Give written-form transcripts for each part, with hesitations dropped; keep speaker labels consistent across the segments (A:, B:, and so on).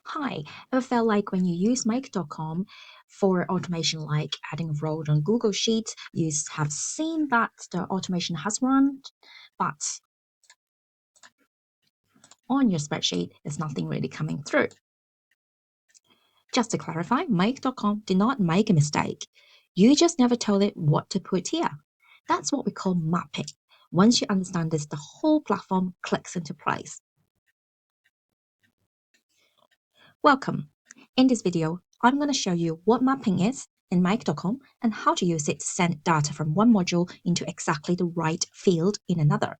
A: Hi, ever felt like when you use make.com for automation like adding a row on Google Sheets, you have seen that the automation has run, but on your spreadsheet, there's nothing really coming through. Just to clarify, make.com did not make a mistake. You just never told it what to put here. That's what we call mapping. Once you understand this, the whole platform clicks into place. Welcome. In this video, I'm going to show you what mapping is in make.com and how to use it to send data from one module into exactly the right field in another.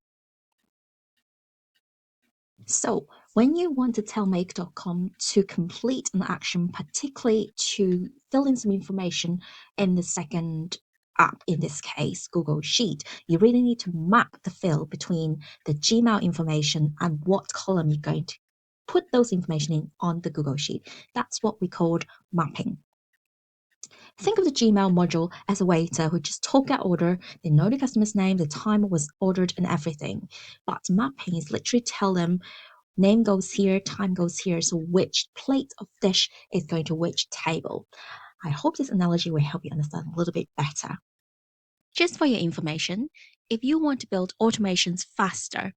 A: So when you want to tell make.com to complete an action, particularly to fill in some information in the second app, in this case, Google Sheet, you really need to map the field between the Gmail information and what column you're going to put those information in on the Google Sheet. That's what we called mapping. Think of the Gmail module as a waiter who just took our order, they know the customer's name, the time it was ordered, and everything. But mapping is literally tell them name goes here, time goes here, so which plate of dish is going to which table. I hope this analogy will help you understand a little bit better. Just for your information, if you want to build automations faster,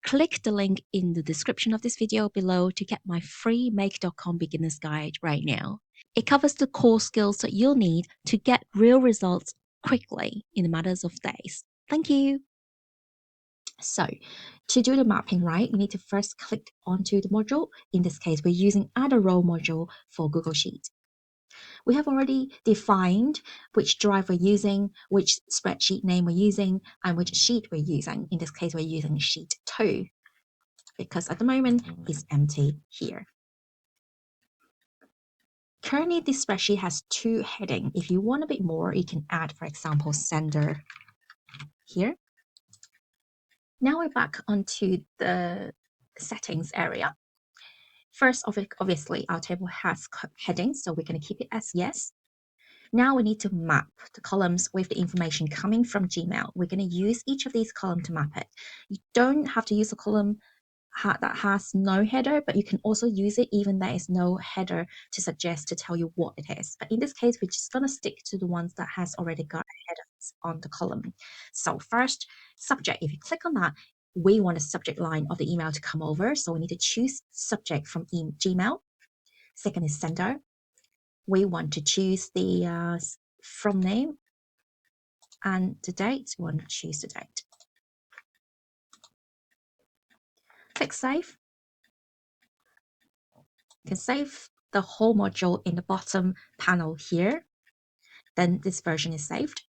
A: click the link in the description of this video below to get my free make.com beginner's guide right now. It covers the core skills that you'll need to get real results quickly in matters of days. Thank you. So to do the mapping right, you need to first click onto the module. In this case, we're using add a row module for Google Sheet. We have already defined which drive we're using, which spreadsheet name we're using, and which sheet we're using. In this case, we're using sheet 2 because at the moment it's empty here. Currently, this spreadsheet has 2 headings. If you want a bit more, you can add, for example, sender here. Now we're back onto the settings area. First, obviously, our table has headings, so we're going to keep it as yes. Now we need to map the columns with the information coming from Gmail. We're going to use each of these columns to map it. You don't have to use a column that has no header, but you can also use it even there is no header to suggest to tell you what it is. But in this case, we're just going to stick to the ones that has already got headers on the column. So first, subject. If you click on that, we want a subject line of the email to come over. So we need to choose subject from Gmail. Second is sender. We want to choose the from name and the date. We want to choose the date. Click save. You can save the whole module in the bottom panel here. Then this version is saved.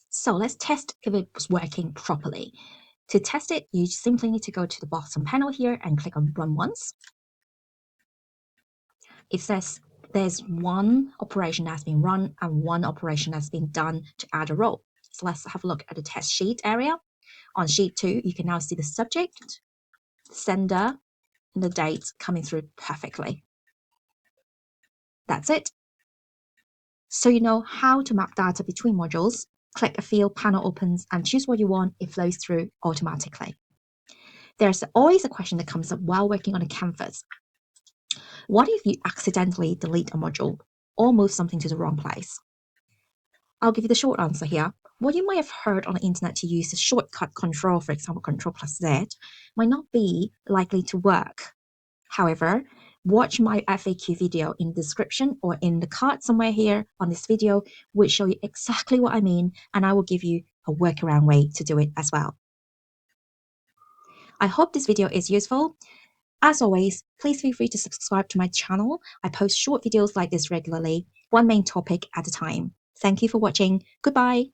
A: So let's test if it's working properly. To test it, you simply need to go to the bottom panel here and click on run once. It says there's one operation that's been run and one operation that's been done to add a row. So let's have a look at the test sheet area. On sheet 2, you can now see the subject, sender, and the date coming through perfectly. That's it. So you know how to map data between modules. Click a field, panel opens, and choose what you want. It flows through automatically. There's always a question that comes up while working on a canvas. What if you accidentally delete a module or move something to the wrong place? I'll give you the short answer here. What you might have heard on the internet to use the shortcut control, for example, Control+Z, might not be likely to work. However, watch my FAQ video in the description or in the card somewhere here on this video, which show you exactly what I mean, and I will give you a workaround way to do it as well. I hope this video is useful. As always, please feel free to subscribe to my channel. I post short videos like this regularly, one main topic at a time. Thank you for watching. Goodbye.